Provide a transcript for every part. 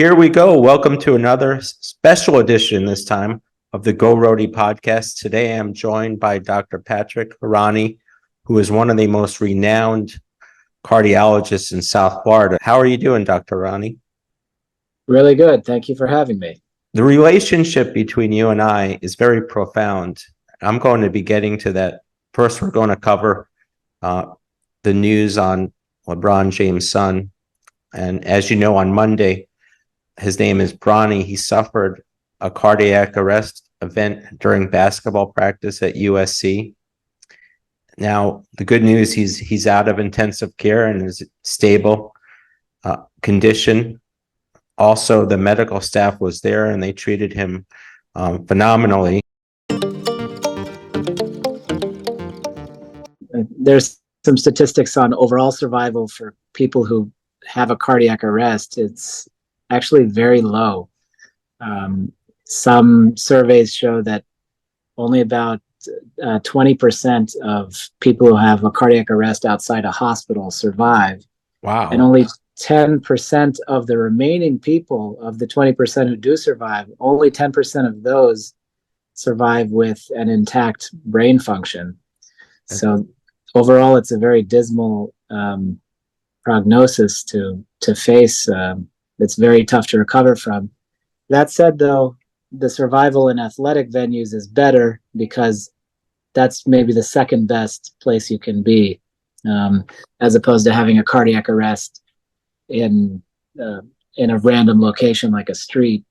here we go. Welcome to another special edition this time of the Go Rhody podcast. Today I'm joined by Dr. Patrick Hourani, who is one of the most renowned cardiologists in South Florida. How are you doing, Dr. Hourani? Really good. Thank you for having me. The relationship between you and I is very profound. I'm going to be getting to that. First, we're going to cover the news on Lebron James' son. And as you know, on Monday, his name is Bronnys. He suffered a cardiac arrest event during basketball practice at USC. Now, the good news, he's out of intensive care and is stable condition. Also, the medical staff was there and they treated him phenomenally. There's some statistics on overall survival for people who have a cardiac arrest. It's actually very low. Some surveys show that only about 20% of people who have a cardiac arrest outside a hospital survive. Wow. And only 10% of the remaining people, of the 20% who do survive, only 10% of those survive with an intact brain function. So overall, it's a very dismal prognosis to face. It's very tough to recover from. That said, though, the survival in athletic venues is better because that's maybe the second best place you can be, as opposed to having a cardiac arrest in a random location like a street.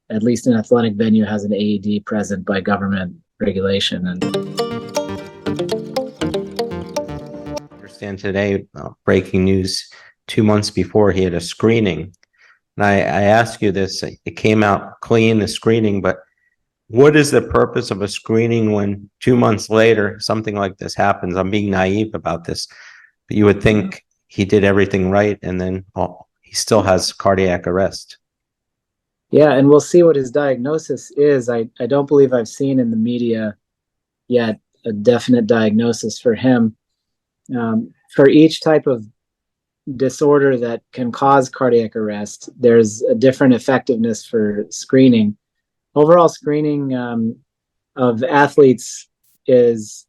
At least an athletic venue has an AED present by government regulation. And I understand today, breaking news, 2 months before he had a screening. And I ask you this, it came out clean, the screening, but what is the purpose of a screening when 2 months later something like this happens? I'm being naive about this, but you would think he did everything right and then he still has cardiac arrest. Yeah, and we'll see what his diagnosis is. I don't believe I've seen in the media yet a definite diagnosis for him. For each type of disorder that can cause cardiac arrest, there's a different effectiveness for screening. Overall screening of athletes is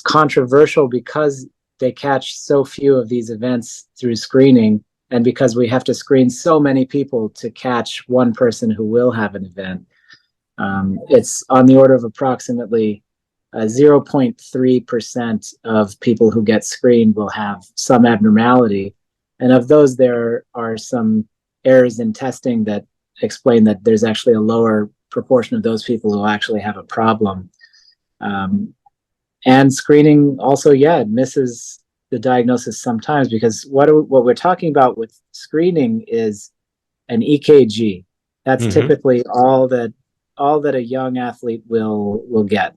controversial because they catch so few of these events through screening, and because we have to screen so many people to catch one person who will have an event. It's on the order of approximately 0.3% of people who get screened will have some abnormality. And of those, there are some errors in testing that explain that there's actually a lower proportion of those people who actually have a problem. And screening also, it misses the diagnosis sometimes, because what we're talking about with screening is an EKG. That's typically all that a young athlete will get.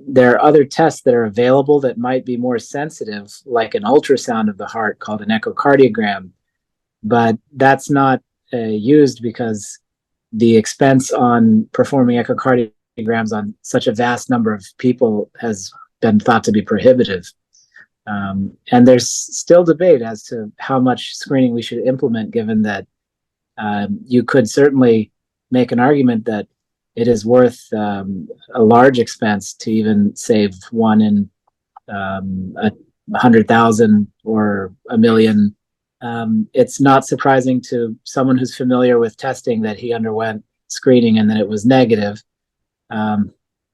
There are other tests that are available that might be more sensitive, like an ultrasound of the heart called an echocardiogram, but that's not used because the expense on performing echocardiograms on such a vast number of people has been thought to be prohibitive. And there's still debate as to how much screening we should implement, given that you could certainly make an argument that it is worth a large expense to even save one in 100,000 or 1 million. It's not surprising to someone who's familiar with testing that he underwent screening and that it was negative.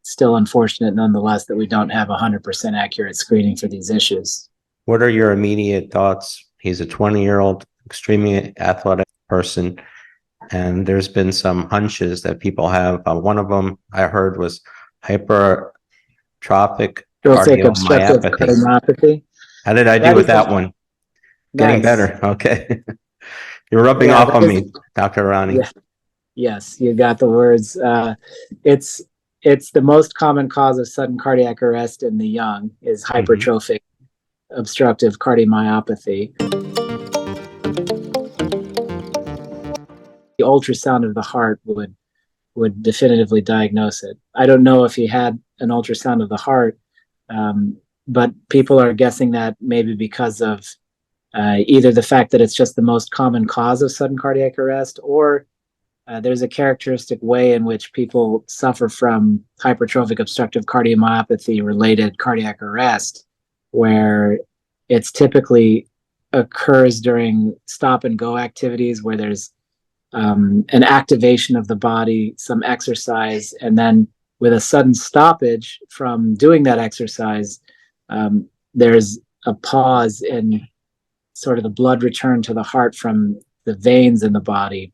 Still unfortunate, nonetheless, that we don't have 100% accurate screening for these issues. What are your immediate thoughts? He's a 20-year-old, extremely athletic person. And there's been some hunches that people have. One of them I heard was hypertrophic cardiomyopathy. How did I do with that one? Getting better. Okay. You're rubbing off on me, Dr. Hourani. Yeah. Yes, you got the words. It's the most common cause of sudden cardiac arrest in the young is hypertrophic obstructive cardiomyopathy. The ultrasound of the heart would definitively diagnose it. I don't know if he had an ultrasound of the heart, but people are guessing that maybe because of either the fact that it's just the most common cause of sudden cardiac arrest, or there's a characteristic way in which people suffer from hypertrophic obstructive cardiomyopathy related cardiac arrest, where it's typically occurs during stop and go activities where there's an activation of the body, some exercise, and then with a sudden stoppage from doing that exercise, there's a pause in sort of the blood return to the heart from the veins in the body.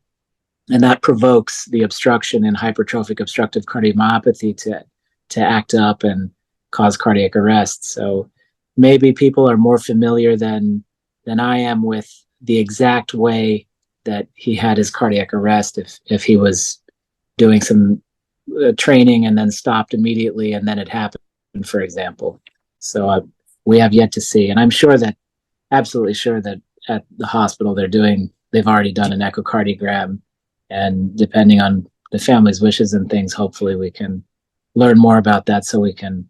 And that provokes the obstruction in hypertrophic obstructive cardiomyopathy to act up and cause cardiac arrest. So maybe people are more familiar than I am with the exact way that he had his cardiac arrest if he was doing some training and then stopped immediately and then it happened, for example. So we have yet to see. And I'm absolutely sure that at the hospital they've already done an echocardiogram. And depending on the family's wishes and things, hopefully we can learn more about that so we can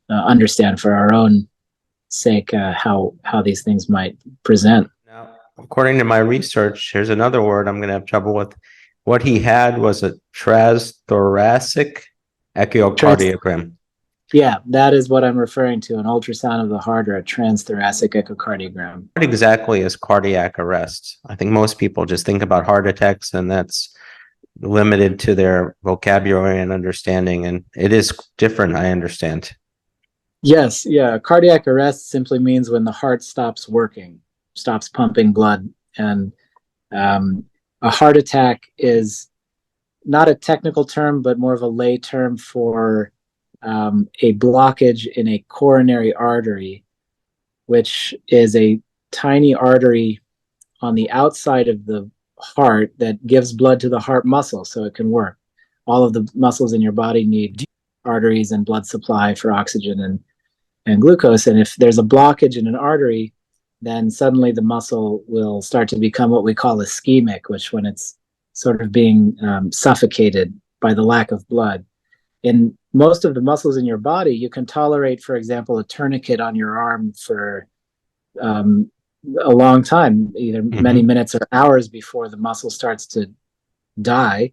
understand for our own sake how these things might present. Now, according to my research, here's another word I'm going to have trouble with. What he had was a trasthoracic echocardiogram. Yeah, that is what I'm referring to, an ultrasound of the heart or a transthoracic echocardiogram. What exactly is cardiac arrest? I think most people just think about heart attacks, and that's limited to their vocabulary and understanding, and it is different, I understand. Yes, yeah. Cardiac arrest simply means when the heart stops working, stops pumping blood. And a heart attack is not a technical term, but more of a lay term for a blockage in a coronary artery, which is a tiny artery on the outside of the heart that gives blood to the heart muscle so it can work. All of the muscles in your body need arteries and blood supply for oxygen and glucose. And if there's a blockage in an artery, then suddenly the muscle will start to become what we call ischemic, which when it's sort of being suffocated by the lack of blood. In most of the muscles in your body, you can tolerate, for example, a tourniquet on your arm for a long time, either many minutes or hours before the muscle starts to die.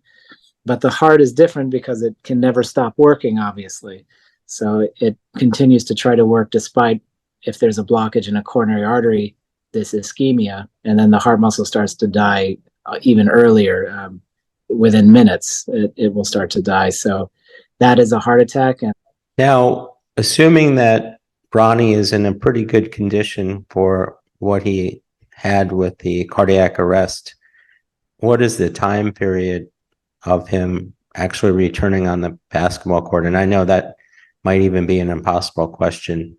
But the heart is different because it can never stop working, obviously. So it continues to try to work despite if there's a blockage in a coronary artery, this ischemia, and then the heart muscle starts to die even earlier. Within minutes, it will start to die. So that is a heart attack. And now, assuming that Bronny is in a pretty good condition for what he had with the cardiac arrest, what is the time period of him actually returning on the basketball court? And I know that might even be an impossible question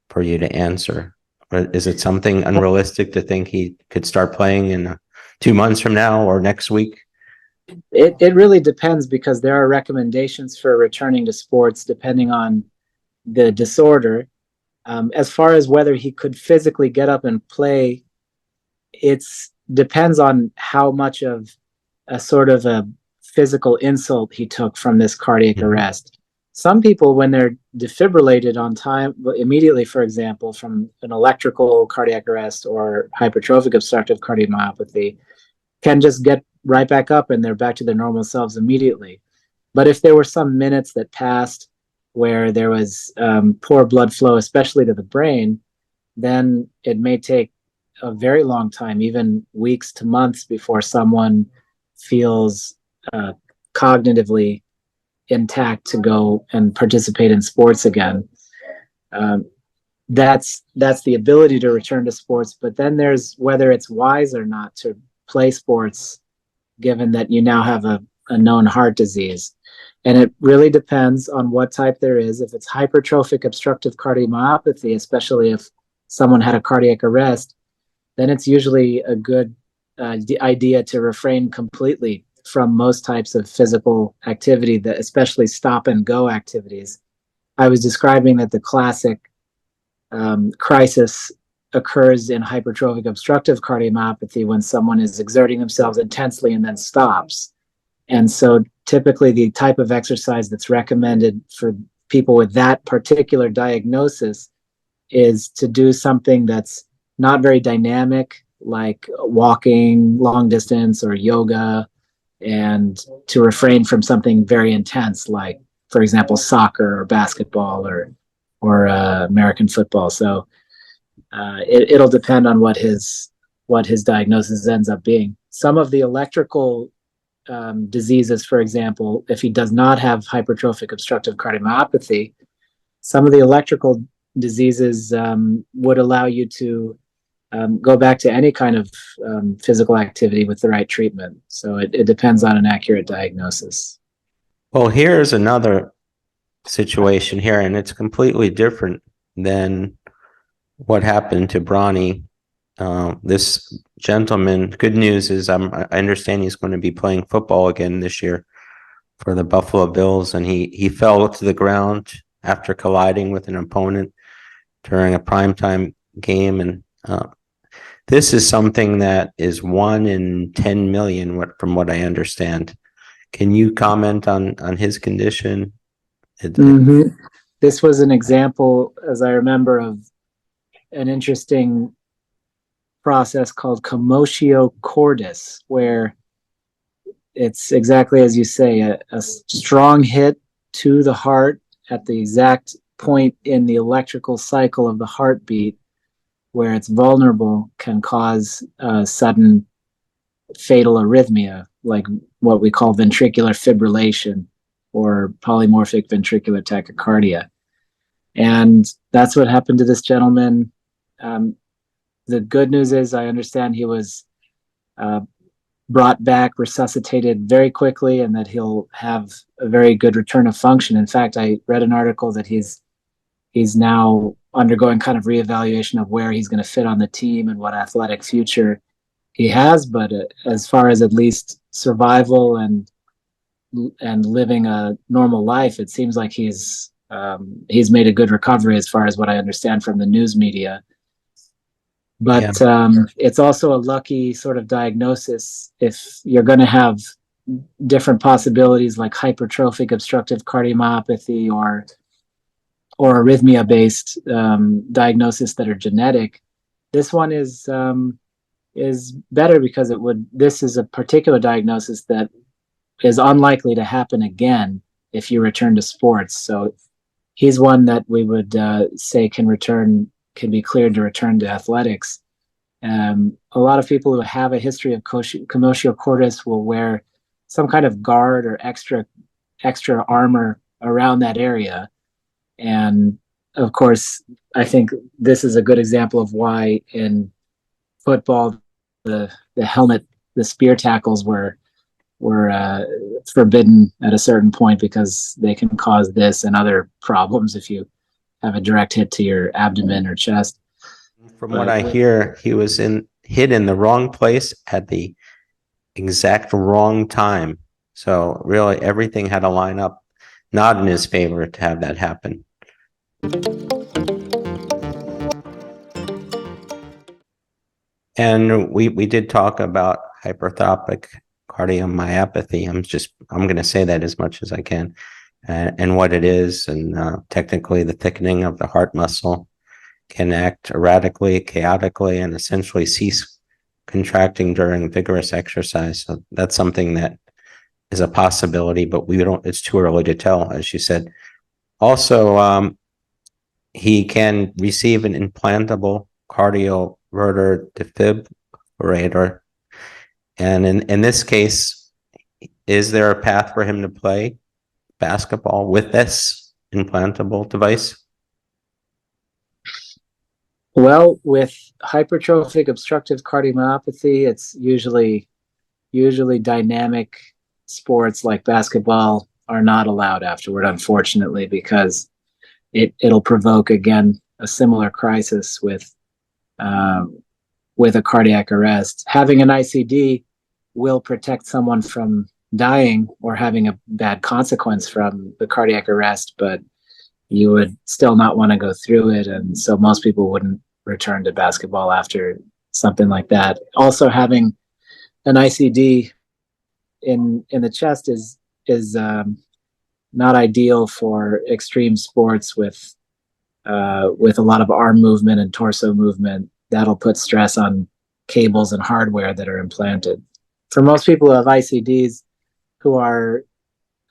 for you to answer. But is it something unrealistic to think he could start playing in 2 months from now or next week? It really depends, because there are recommendations for returning to sports depending on the disorder. As far as whether he could physically get up and play, it depends on how much of a sort of a physical insult he took from this cardiac arrest. Some people, when they're defibrillated on time, immediately, for example, from an electrical cardiac arrest or hypertrophic obstructive cardiomyopathy, can just get right back up and they're back to their normal selves immediately. But if there were some minutes that passed where there was poor blood flow, especially to the brain, then it may take a very long time, even weeks to months, before someone feels cognitively intact to go and participate in sports again. That's the ability to return to sports. But then there's whether it's wise or not to play sports, given that you now have a known heart disease. And it really depends on what type there is. If it's hypertrophic obstructive cardiomyopathy, especially if someone had a cardiac arrest, then it's usually a good idea to refrain completely from most types of physical activity, that especially stop and go activities. I was describing that the classic crisis occurs in hypertrophic obstructive cardiomyopathy when someone is exerting themselves intensely and then stops. And so typically the type of exercise that's recommended for people with that particular diagnosis is to do something that's not very dynamic, like walking long distance or yoga, and to refrain from something very intense, like, for example, soccer or basketball or American football. So it'll depend on what his diagnosis ends up being. Some of the electrical diseases, for example, if he does not have hypertrophic obstructive cardiomyopathy, some of the electrical diseases would allow you to go back to any kind of physical activity with the right treatment. So it depends on an accurate diagnosis. Well, here's another situation here, and it's completely different than what happened to Bronny. This gentleman, good news is I understand he's going to be playing football again this year for the Buffalo Bills, and he fell to the ground after colliding with an opponent during a primetime game. And this is something that is 1 in 10 million, from what I understand. Can you comment on his condition? Mm-hmm. This was an example, as I remember, of an interesting process called commotio cordis, where it's exactly as you say, a strong hit to the heart at the exact point in the electrical cycle of the heartbeat where it's vulnerable can cause sudden fatal arrhythmia, like what we call ventricular fibrillation or polymorphic ventricular tachycardia. And that's what happened to this gentleman. The good news is I understand he was brought back, resuscitated very quickly, and that he'll have a very good return of function. In fact, I read an article that he's now undergoing kind of reevaluation of where he's going to fit on the team and what athletic future he has. But as far as at least survival and living a normal life, it seems like he's made a good recovery as far as what I understand from the news media. But it's also a lucky sort of diagnosis if you're going to have different possibilities like hypertrophic obstructive cardiomyopathy or arrhythmia-based diagnosis that are genetic. This one is better because this is a particular diagnosis that is unlikely to happen again if you return to sports. So he's one that we would say can be cleared to return to athletics. A lot of people who have a history of commotio cordis will wear some kind of guard or extra armor around that area. And of course, I think this is a good example of why in football, the helmet, the spear tackles were forbidden at a certain point because they can cause this and other problems if you have a direct hit to your abdomen or chest. From what I hear, he was hit in the wrong place at the exact wrong time. So really everything had to line up not in his favor to have that happen. And we did talk about hyperthropic cardiomyopathy. I'm going to say that as much as I can, and what it is. And technically, the thickening of the heart muscle can act erratically, chaotically, and essentially cease contracting during vigorous exercise. So that's something that is a possibility, but it's too early to tell, as you said. Also, he can receive an implantable cardioverter defibrillator. And in this case, is there a path for him to play basketball with this implantable device? Well, with hypertrophic obstructive cardiomyopathy, it's usually dynamic sports like basketball are not allowed afterward, unfortunately, because it'll provoke again a similar crisis with a cardiac arrest. Having an ICD will protect someone from dying or having a bad consequence from the cardiac arrest, but you would still not want to go through it, and so most people wouldn't return to basketball after something like that. Also, having an ICD in the chest is not ideal for extreme sports with a lot of arm movement and torso movement. that'll put stress on cables and hardware that are implanted. For most people who have ICDs, who are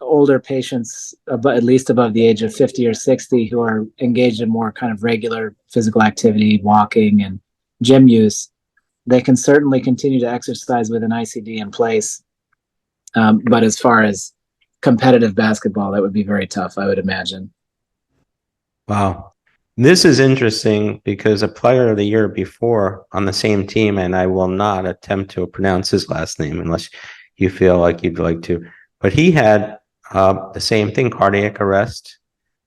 older patients, at least above the age of 50 or 60, who are engaged in more kind of regular physical activity, walking and gym use, they can certainly continue to exercise with an ICD in place. But as far as competitive basketball, that would be very tough, I would imagine. Wow. This is interesting because a player of the year before on the same team, and I will not attempt to pronounce his last name unless you feel like you'd like to, but he had the same thing, cardiac arrest,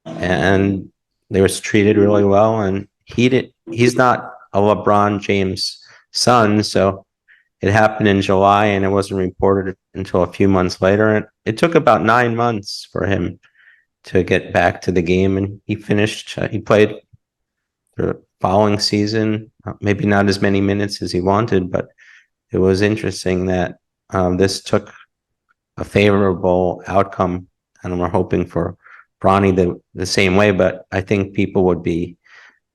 and they was treated really well. And he's not a LeBron James son, so it happened in July and it wasn't reported until a few months later. And it took about 9 months for him to get back to the game, and he finished. He played the following season, maybe not as many minutes as he wanted, but it was interesting that this took a favorable outcome, and we're hoping for Bronny the same way. But I think people would be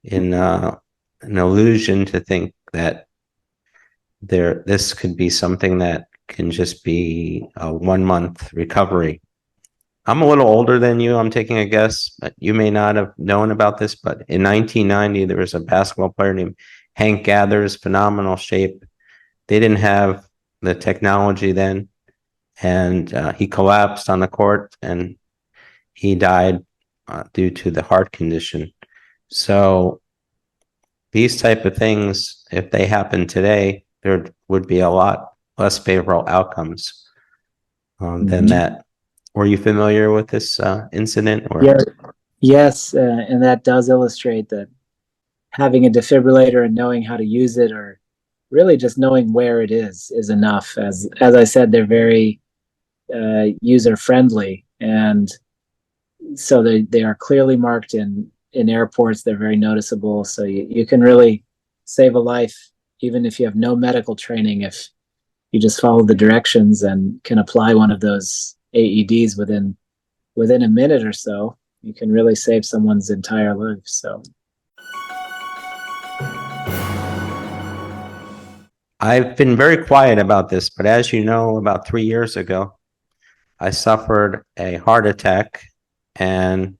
in an illusion to think that this could be something that can just be a 1 month recovery. I'm a little older than you. I'm taking a guess, but you may not have known about this, but in 1990, there was a basketball player named Hank Gathers, phenomenal shape. They didn't have the technology then, and he collapsed on the court and he died due to the heart condition. So these type of things, if they happen today, there would be a lot less favorable outcomes than that. Were you familiar with this incident? Or? Yeah. Yes, and that does illustrate that having a defibrillator and knowing how to use it, or really just knowing where it is enough. As I said, they're very user friendly, and so they are clearly marked in airports. They're very noticeable, so you can really save a life even if you have no medical training, if you just follow the directions and can apply one of those AEDs within a minute or so. You can really save someone's entire life. So I've been very quiet about this, but as you know, about 3 years ago, I suffered a heart attack, and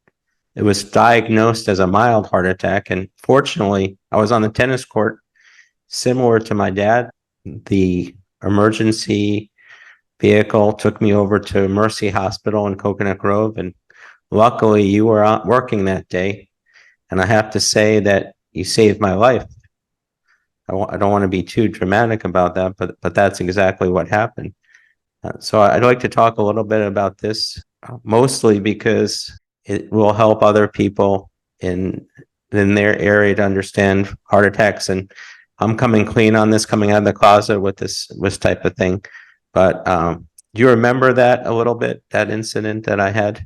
it was diagnosed as a mild heart attack. And fortunately, I was on the tennis court, similar to my dad. The emergency vehicle took me over to Mercy Hospital in Coconut Grove, and luckily you were out working that day, and I have to say that you saved my life. I don't want to be too dramatic about that, but that's exactly what happened. So I'd like to talk a little bit about this, mostly because it will help other people in their area to understand heart attacks. And I'm coming clean on this, coming out of the closet with this type of thing. But do you remember that a little bit, that incident that I had?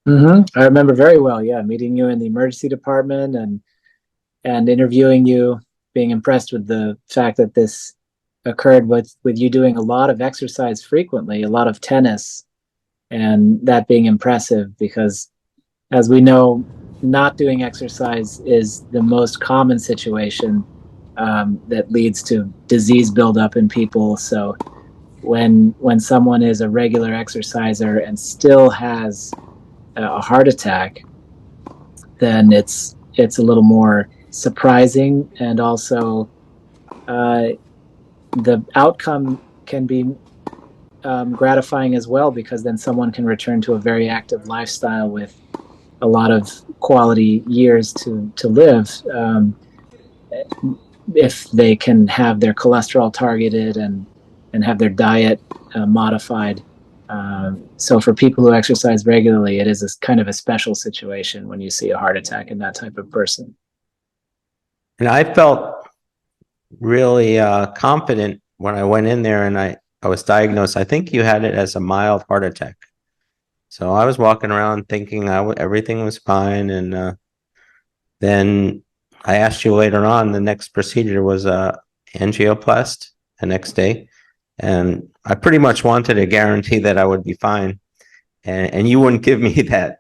I remember very well. Yeah, meeting you in the emergency department and interviewing you, being impressed with the fact that this occurred with you doing a lot of exercise frequently, a lot of tennis, and that being impressive because, as we know, not doing exercise is the most common situation that leads to disease buildup in people. So when someone is a regular exerciser and still has a heart attack, then it's a little more surprising, and also the outcome can be gratifying as well, because then someone can return to a very active lifestyle with a lot of quality years to live, if they can have their cholesterol targeted and have their diet modified. So for people who exercise regularly, it is kind of a special situation when you see a heart attack in that type of person. And I felt really confident when I went in there and I was diagnosed. I think you had it as a mild heart attack. So I was walking around thinking everything was fine. And then I asked you later on, the next procedure was angioplasty the next day. And I pretty much wanted a guarantee that I would be fine. And you wouldn't give me that.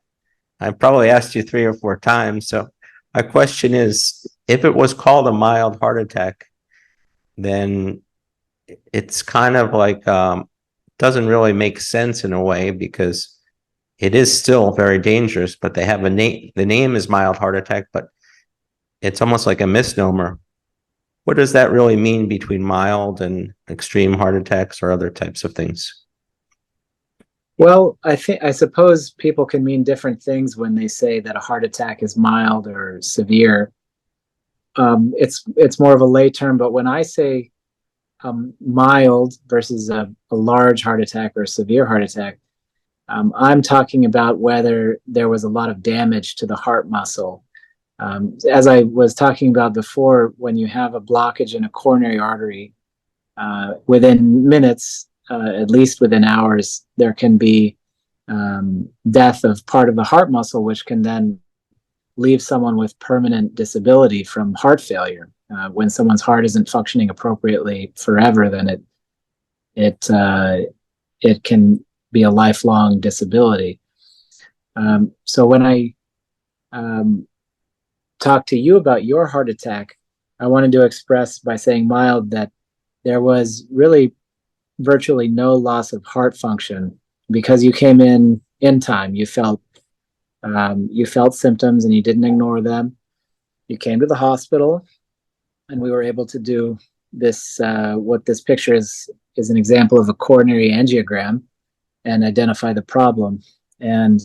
I probably asked you 3 or 4 times. So My question is, if it was called a mild heart attack, then it's kind of like doesn't really make sense in a way because it is still very dangerous, but they have a name. The name is mild heart attack, but it's almost like a misnomer. What does that really mean between mild and extreme heart attacks or other types of things? Well, I suppose people can mean different things when they say that a heart attack is mild or severe. It's more of a lay term, but when I say mild versus a large heart attack or a severe heart attack, I'm talking about whether there was a lot of damage to the heart muscle. As I was talking about before, when you have a blockage in a coronary artery, within minutes, at least within hours, there can be death of part of the heart muscle, which can then leave someone with permanent disability from heart failure. When someone's heart isn't functioning appropriately forever, then it can be a lifelong disability. So when I talk to you about your heart attack, I wanted to express by saying mild that there was really virtually no loss of heart function because you came in time. You felt symptoms and you didn't ignore them. You came to the hospital, and we were able to do this. What this picture is an example of a coronary angiogram, and identify the problem. And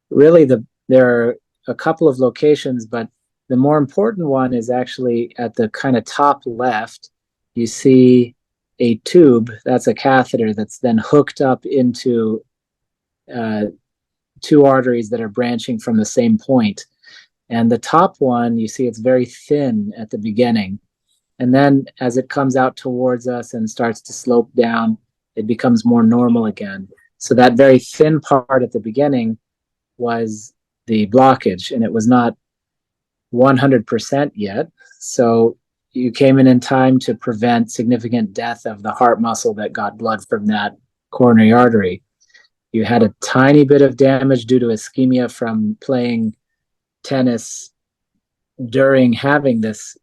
really, there are a couple of locations, but the more important one is actually at the kind of top left. You see a tube, that's a catheter that's then hooked up into two arteries that are branching from the same point. And the top one, you see it's very thin at the beginning. And then as it comes out towards us and starts to slope down, it becomes more normal again. So that very thin part at the beginning was the blockage, and it was not 100% yet. So you came in time to prevent significant death of the heart muscle that got blood from that coronary artery. You had a tiny bit of damage due to ischemia from playing tennis during having this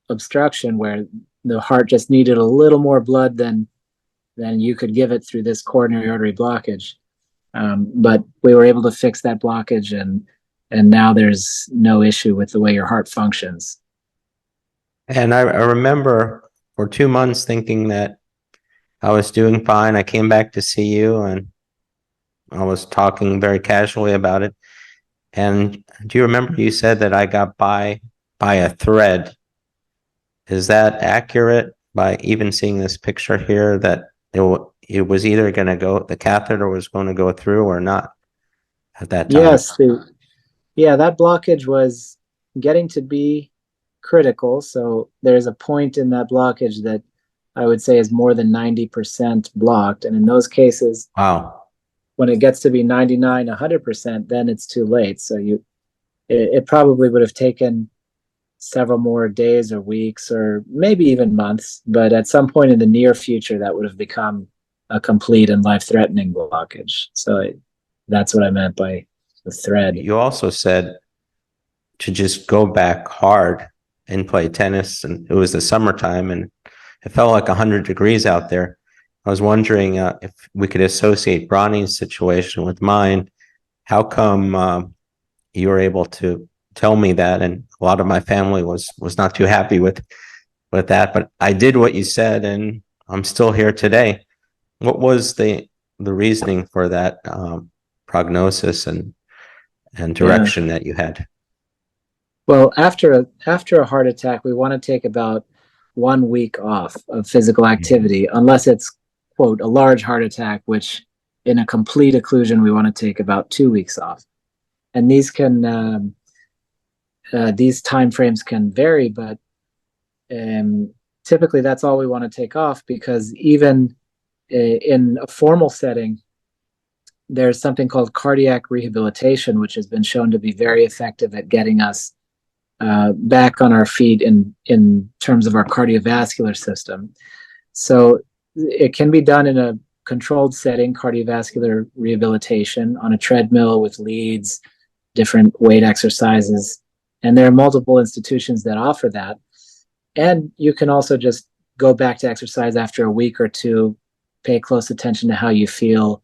obstruction, where the heart just needed a little more blood than you could give it through this coronary artery blockage. But we were able to fix that blockage, and now there's no issue with the way your heart functions. And I remember for 2 months thinking that I was doing fine. I came back to see you and I was talking very casually about it. And do you remember you said that I got by a thread? Is that accurate? By even seeing this picture here, that it was either going to go, the catheter was going to go through or not at that time? Yes, that blockage was getting to be critical. So there's a point in that blockage that I would say is more than 90% blocked. And in those cases, Wow. when it gets to be 99, 100%, then it's too late. So it probably would have taken several more days or weeks or maybe even months, but at some point in the near future, that would have become a complete and life-threatening blockage. So that's what I meant by the thread. You also said to just go back hard and play tennis, and it was the summertime and it felt like 100 degrees out there. I was wondering if we could associate Bronny's situation with mine. How come you were able to tell me that? And a lot of my family was not too happy with that, but I did what you said, and I'm still here today. What was the reasoning for that prognosis and direction that you had? Well, after a heart attack, we want to take about 1 week off of physical activity, unless it's, quote, a large heart attack, which in a complete occlusion, we want to take about 2 weeks off. And these time frames can vary, but typically that's all we want to take off, because even in a formal setting, there's something called cardiac rehabilitation, which has been shown to be very effective at getting us back on our feet in terms of our cardiovascular system. So it can be done in a controlled setting, cardiovascular rehabilitation on a treadmill with leads, different weight exercises. And there are multiple institutions that offer that. And you can also just go back to exercise after a week or two, pay close attention to how you feel.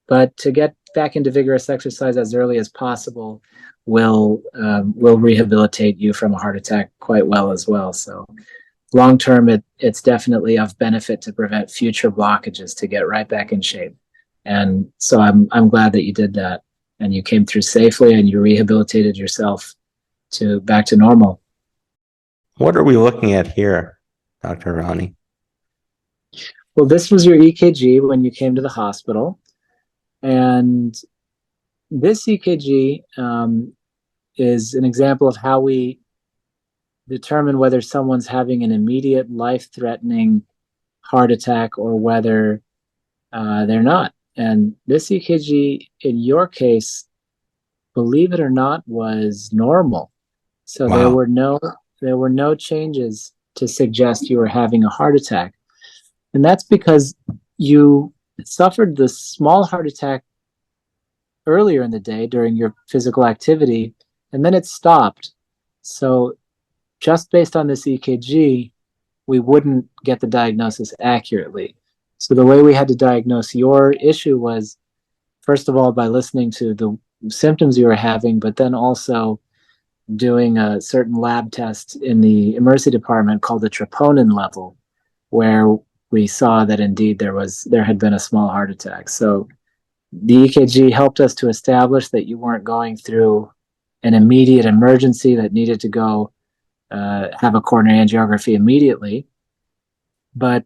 But to get back into vigorous exercise as early as possible will rehabilitate you from a heart attack quite well as well. So long term, it's definitely of benefit to prevent future blockages to get right back in shape. And so I'm glad that you did that and you came through safely and you rehabilitated yourself to back to normal. What are we looking at here, Dr. Hourani? Well, this was your EKG when you came to the hospital. And this EKG is an example of how we determine whether someone's having an immediate life-threatening heart attack or whether they're not. And this EKG, in your case, believe it or not, was normal. So Wow. there were no changes to suggest you were having a heart attack. And that's because you suffered the small heart attack earlier in the day during your physical activity, and then it stopped. So just based on this EKG, we wouldn't get the diagnosis accurately. So the way we had to diagnose your issue was, first of all, by listening to the symptoms you were having, but then also doing a certain lab test in the emergency department called the troponin level, where we saw that indeed there had been a small heart attack. So the EKG helped us to establish that you weren't going through an immediate emergency that needed to go have a coronary angiography immediately, but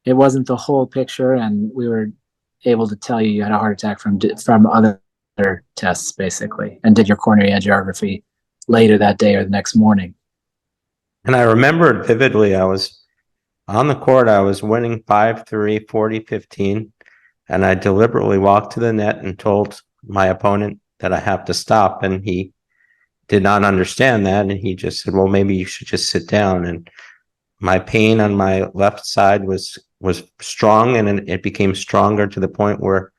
it wasn't the whole picture, and we were able to tell you had a heart attack from other tests, basically, and did your coronary angiography later that day or the next morning. And I remembered vividly, I was on the court, I was winning 5-3, 40-15, and I deliberately walked to the net and told my opponent that I have to stop, and he did not understand that, and he just said, well, maybe you should just sit down. And my pain on my left side was strong, and it became stronger to the point where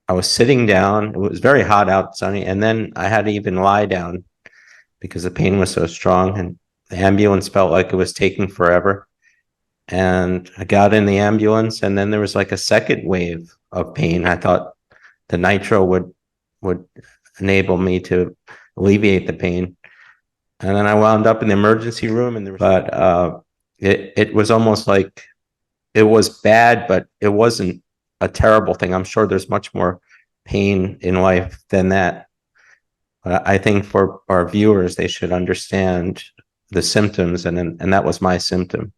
I was sitting down. It was very hot out, sunny, and then I had to even lie down because the pain was so strong, and the ambulance felt like it was taking forever. And I got in the ambulance, and then there was like a second wave of pain. I thought the nitro would enable me to alleviate the pain. And then I wound up in the emergency room, but it was almost like it was bad, but it wasn't a terrible thing. I'm sure there's much more pain in life than that. But I think for our viewers, they should understand the symptoms, and that was my symptom.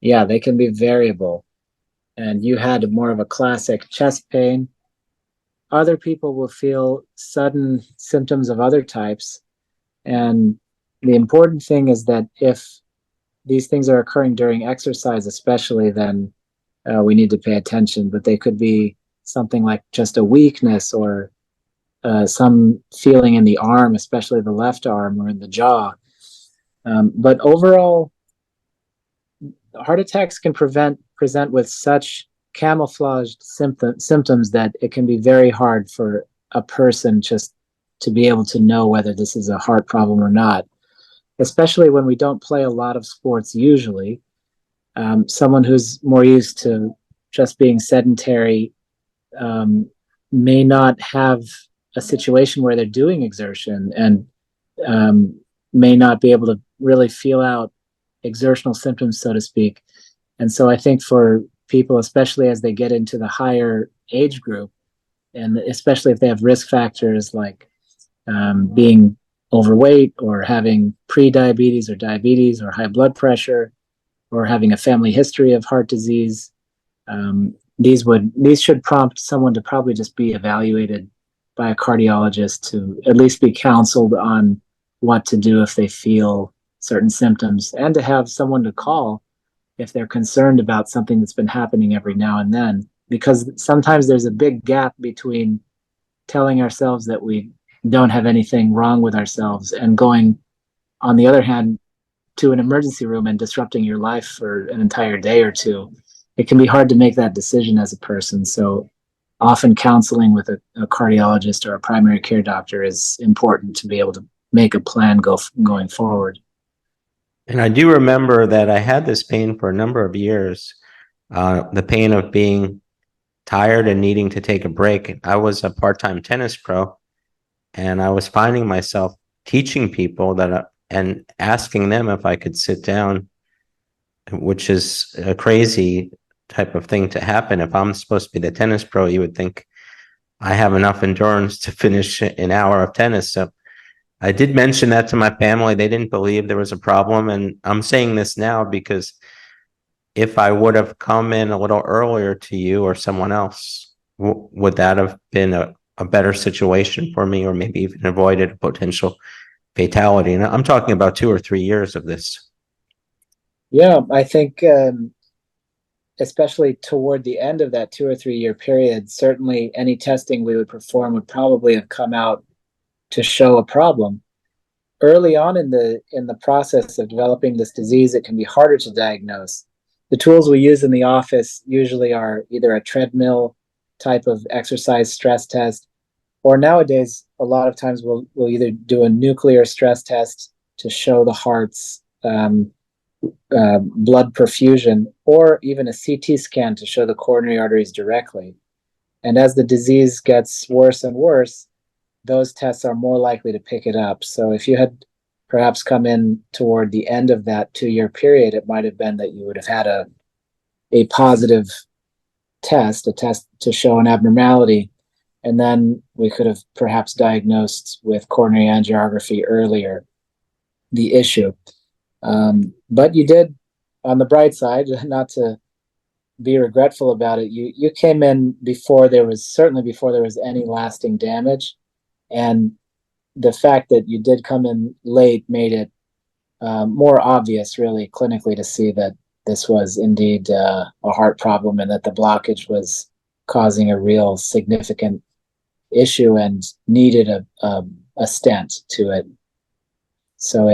Yeah, they can be variable. And you had more of a classic chest pain. Other people will feel sudden symptoms of other types. And the important thing is that if these things are occurring during exercise, especially, then we need to pay attention. But they could be something like just a weakness or some feeling in the arm, especially the left arm or in the jaw. But overall, heart attacks can present with such camouflaged symptoms that it can be very hard for a person just to be able to know whether this is a heart problem or not, especially when we don't play a lot of sports usually. Someone who's more used to just being sedentary may not have a situation where they're doing exertion and may not be able to really feel out exertional symptoms, so to speak. And so I think for people, especially as they get into the higher age group, and especially if they have risk factors like being overweight or having pre-diabetes or diabetes or high blood pressure or having a family history of heart disease, these should prompt someone to probably just be evaluated by a cardiologist to at least be counseled on what to do if they feel certain symptoms, and to have someone to call if they're concerned about something that's been happening every now and then, because sometimes there's a big gap between telling ourselves that we don't have anything wrong with ourselves and going, on the other hand, to an emergency room and disrupting your life for an entire day or two. It can be hard to make that decision as a person. So often counseling with a cardiologist or a primary care doctor is important to be able to make a plan going forward. And I do remember that I had this pain for a number of years, the pain of being tired and needing to take a break. I was a part-time tennis pro, and I was finding myself teaching people and asking them if I could sit down, which is a crazy type of thing to happen. If I'm supposed to be the tennis pro, you would think I have enough endurance to finish an hour of tennis. So I did mention that to my family. They didn't believe there was a problem. And I'm saying this now because if I would have come in a little earlier to you or someone else, would that have been a better situation for me, or maybe even avoided a potential fatality? And I'm talking about 2 or 3 years of this. Yeah, I think especially toward the end of that 2 or 3 year period, certainly any testing we would perform would probably have come out to show a problem. Early on in the process of developing this disease, it can be harder to diagnose. The tools we use in the office usually are either a treadmill type of exercise stress test, or nowadays, a lot of times we'll either do a nuclear stress test to show the heart's blood perfusion, or even a CT scan to show the coronary arteries directly. And as the disease gets worse and worse, those tests are more likely to pick it up. So if you had perhaps come in toward the end of that 2 year period, it might have been that you would have had a positive test, a test to show an abnormality. And then we could have perhaps diagnosed with coronary angiography earlier the issue. But you did, on the bright side, not to be regretful about it, you came in before there was any lasting damage. And the fact that you did come in late made it more obvious, really, clinically, to see that this was indeed a heart problem, and that the blockage was causing a real significant issue and needed a stent to it. So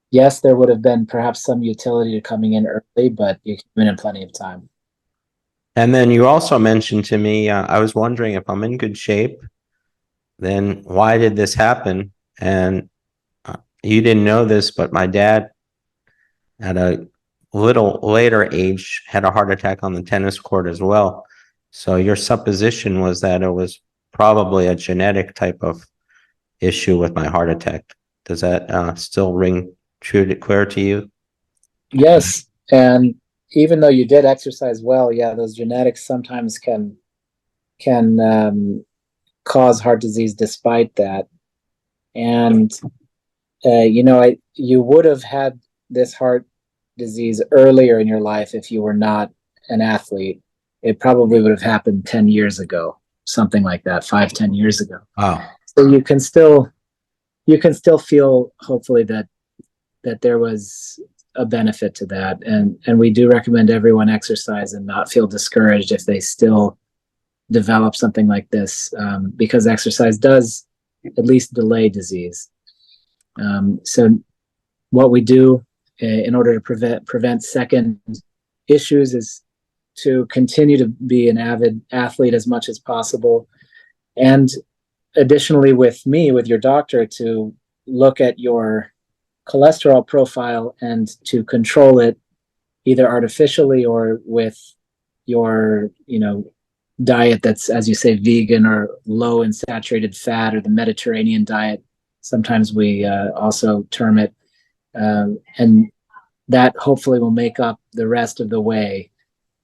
yes, there would have been perhaps some utility to coming in early, but you came in plenty of time. And then you also mentioned to me, I was wondering if I'm in good shape, then why did this happen? And you didn't know this, but my dad, at a little later age, had a heart attack on the tennis court as well. So your supposition was that it was probably a genetic type of issue with my heart attack. Does that still ring clear to you? Yes, and even though you did exercise well, yeah, those genetics sometimes can cause heart disease despite that. And you would have had this heart disease earlier in your life if you were not an athlete. It probably would have happened 10 years ago, something like that, 5-10 years ago. Wow. So you can still feel, hopefully, that there was a benefit to that. And we do recommend everyone exercise and not feel discouraged if they still develop something like this, because exercise does at least delay disease. So what we do in order to prevent second issues is to continue to be an avid athlete as much as possible. And additionally, with your doctor, to look at your cholesterol profile and to control it either artificially or with your diet that's, as you say, vegan or low in saturated fat, or the Mediterranean diet, sometimes we also term it, and that hopefully will make up the rest of the way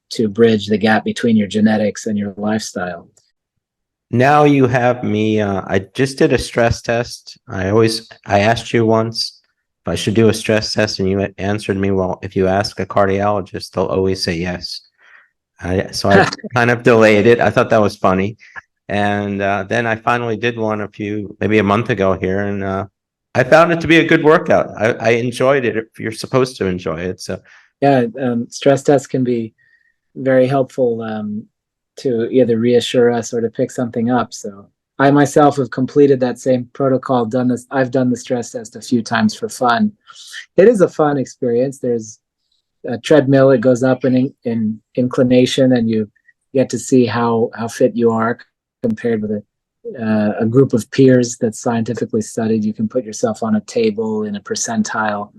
to bridge the gap between your genetics and your lifestyle. Now you have me. I just did a stress test. I asked you once if I should do a stress test, and you answered me, well, if you ask a cardiologist, they'll always say yes. So I kind of delayed it. I thought that was funny. And then I finally did one maybe a month ago here, and I found it to be a good workout. I enjoyed it. If you're supposed to enjoy it. So yeah, stress tests can be very helpful to either reassure us or to pick something up. So I myself have completed that same protocol. I've done the stress test a few times for fun. It is a fun experience. There's a treadmill. It goes up in inclination, and you get to see how fit you are compared with a group of peers that's scientifically studied. You can put yourself on a table in a percentile,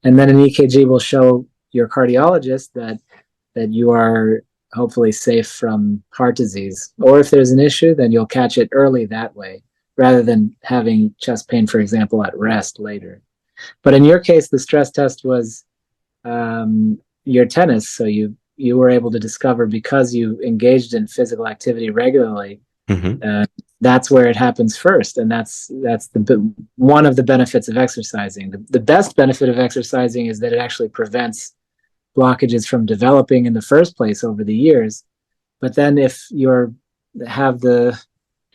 and then an EKG will show your cardiologist that you are hopefully safe from heart disease. Or if there's an issue, then you'll catch it early that way, rather than having chest pain, for example, at rest later. But in your case, the stress test was your tennis. So you were able to discover, because you engaged in physical activity regularly, that's where it happens first. And that's one of the benefits of exercising. The best benefit of exercising is that it actually prevents blockages from developing in the first place over the years. But then if you have the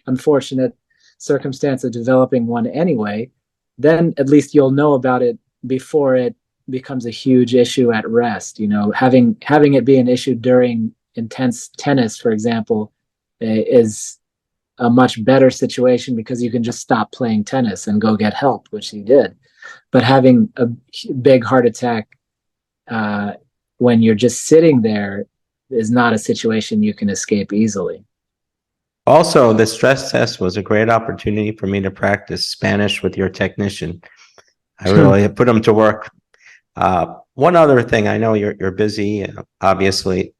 unfortunate circumstance of developing one anyway, then at least you'll know about it before it becomes a huge issue at rest. You know, having it be an issue during intense tennis, for example, is a much better situation, because you can just stop playing tennis and go get help, which he did. But having a big heart attack when you're just sitting there is not a situation you can escape easily. Also, the stress test was a great opportunity for me to practice Spanish with your technician. I really put him to work. One other thing, I know you're busy, obviously.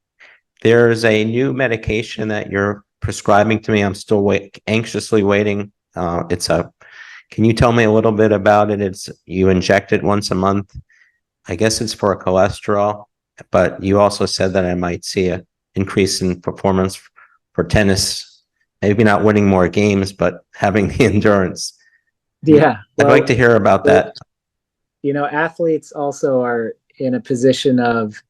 There's a new medication that you're prescribing to me. I'm still anxiously waiting. Can you tell me a little bit about it? You inject it once a month. I guess it's for cholesterol, but you also said that I might see an increase in performance for tennis. Maybe not winning more games, but having the endurance. Yeah. I'd like to hear about that. You know, athletes also are in a position of,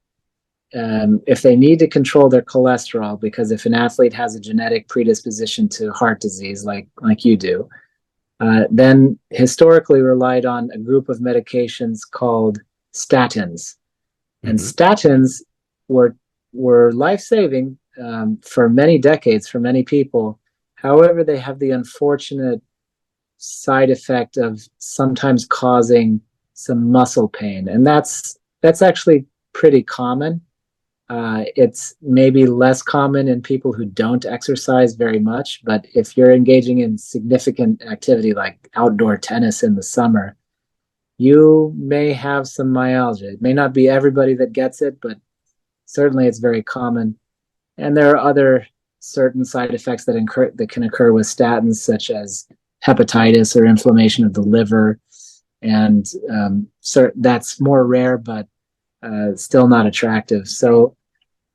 if they need to control their cholesterol, because if an athlete has a genetic predisposition to heart disease, like you do, then historically relied on a group of medications called statins. And statins were life-saving for many decades for many people. However, they have the unfortunate side effect of sometimes causing some muscle pain, and that's actually pretty common. It's maybe less common in people who don't exercise very much, but if you're engaging in significant activity like outdoor tennis in the summer, you may have some myalgia. It may not be everybody that gets it, but certainly it's very common. And there are other certain side effects that can occur with statins, such as hepatitis or inflammation of the liver. And that's more rare, but still not attractive. So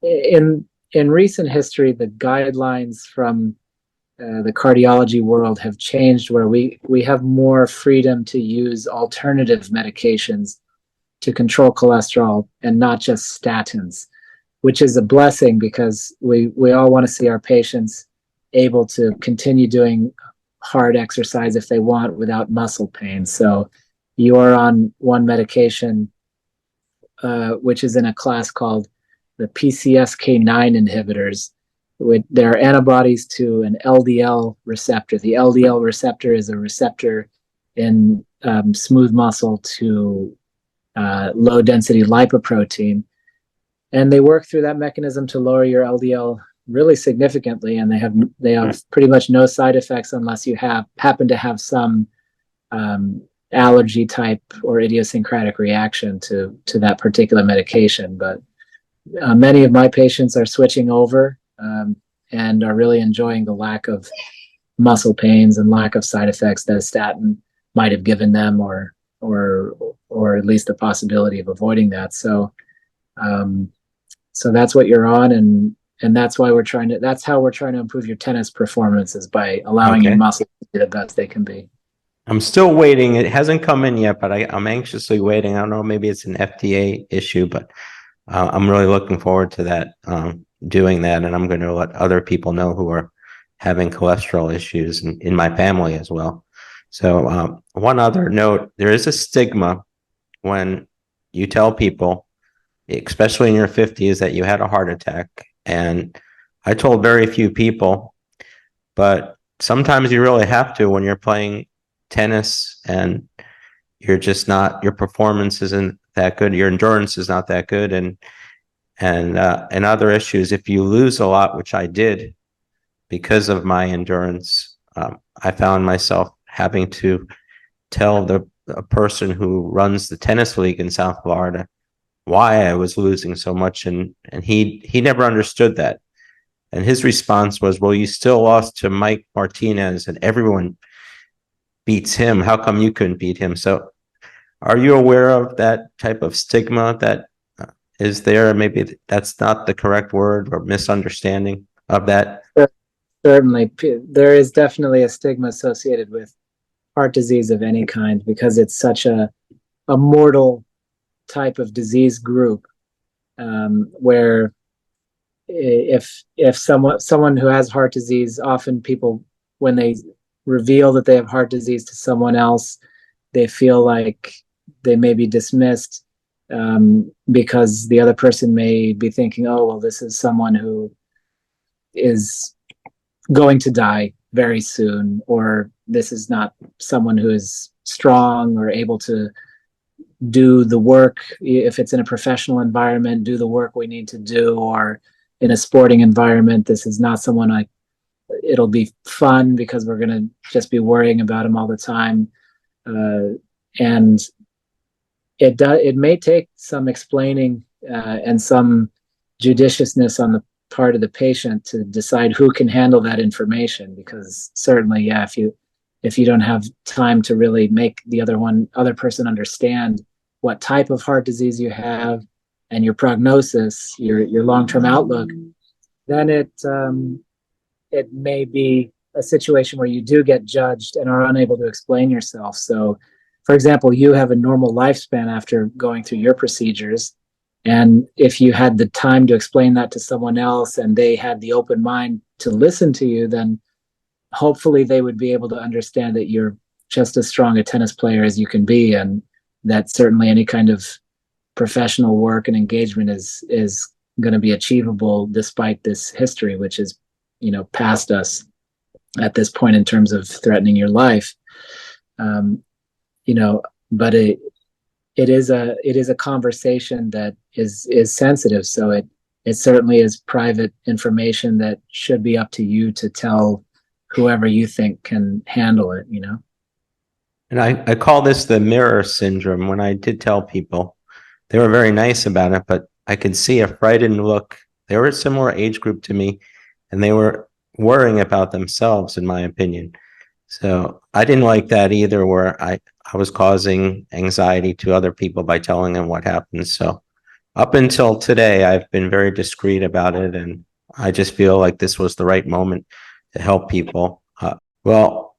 in recent history, the guidelines from the cardiology world have changed, where we have more freedom to use alternative medications to control cholesterol and not just statins, which is a blessing, because we all want to see our patients able to continue doing hard exercise if they want without muscle pain. So you are on one medication, which is in a class called the PCSK9 inhibitors. There are antibodies to an LDL receptor. The LDL receptor is a receptor in smooth muscle to low density lipoprotein. And they work through that mechanism to lower your LDL really significantly, and they have pretty much no side effects unless you happen to have some allergy type or idiosyncratic reaction to that particular medication. But many of my patients are switching over and are really enjoying the lack of muscle pains and lack of side effects that a statin might have given them, or at least the possibility of avoiding that. So that's what you're on, and that's why that's how we're trying to improve your tennis performance, is by allowing your muscles to be the best they can be. I'm still waiting. It hasn't come in yet, but I'm anxiously waiting. I don't know, maybe it's an FDA issue, but I'm really looking forward to that, doing that. And I'm going to let other people know who are having cholesterol issues in my family as well. So one other note, there is a stigma when you tell people, especially in your 50s, that you had a heart attack. And I told very few people, but sometimes you really have to when you're playing tennis and you're just not, your performance isn't that good, your endurance is not that good, and and other issues. If you lose a lot, which I did because of my endurance, I found myself having to tell a person who runs the tennis league in South Florida why I was losing so much, and he never understood that. And his response was, "Well, you still lost to Mike Martinez, and everyone beats him. How come you couldn't beat him?" So, are you aware of that type of stigma that is there? Maybe that's not the correct word, or misunderstanding of that. Certainly, there is definitely a stigma associated with heart disease of any kind because it's such a mortal type of disease group, where if someone who has heart disease, often people, when they reveal that they have heart disease to someone else, they feel like they may be dismissed, because the other person may be thinking, oh, well, this is someone who is going to die very soon, or this is not someone who is strong or able to do the work, if it's in a professional environment, do the work we need to do, or in a sporting environment, this is not someone it'll be fun because we're going to just be worrying about him all the time. And it may take some explaining, and some judiciousness on the part of the patient to decide who can handle that information, because certainly, yeah, if you don't have time to really make the other person understand what type of heart disease you have and your prognosis, your long-term outlook, then it may be a situation where you do get judged and are unable to explain yourself. So, for example, you have a normal lifespan after going through your procedures. And if you had the time to explain that to someone else and they had the open mind to listen to you, then hopefully they would be able to understand that you're just as strong a tennis player as you can be, and that certainly any kind of professional work and engagement is going to be achievable despite this history, which is, past us at this point in terms of threatening your life. But it is a conversation that is sensitive. So it certainly is private information that should be up to you to tell whoever you think can handle it, And I call this the mirror syndrome. When I did tell people, they were very nice about it, but I could see a frightened look. They were a similar age group to me, and they were worrying about themselves, in my opinion. So I didn't like that either, where I was causing anxiety to other people by telling them what happened. So up until today, I've been very discreet about it, and I just feel like this was the right moment to help people. Well,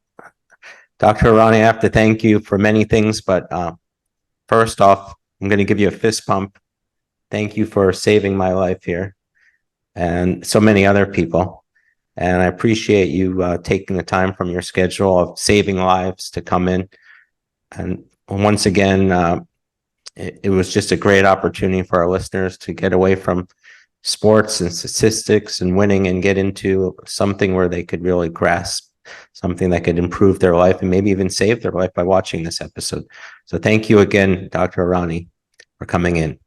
Dr. Hourani, I have to thank you for many things, but first off, I'm going to give you a fist pump. Thank you for saving my life here and so many other people. And I appreciate you taking the time from your schedule of saving lives to come in. And once again, it was just a great opportunity for our listeners to get away from sports and statistics and winning and get into something where they could really grasp something that could improve their life and maybe even save their life by watching this episode. So thank you again, Dr. Hourani, for coming in.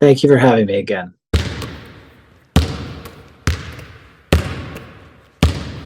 Thank you for having me again.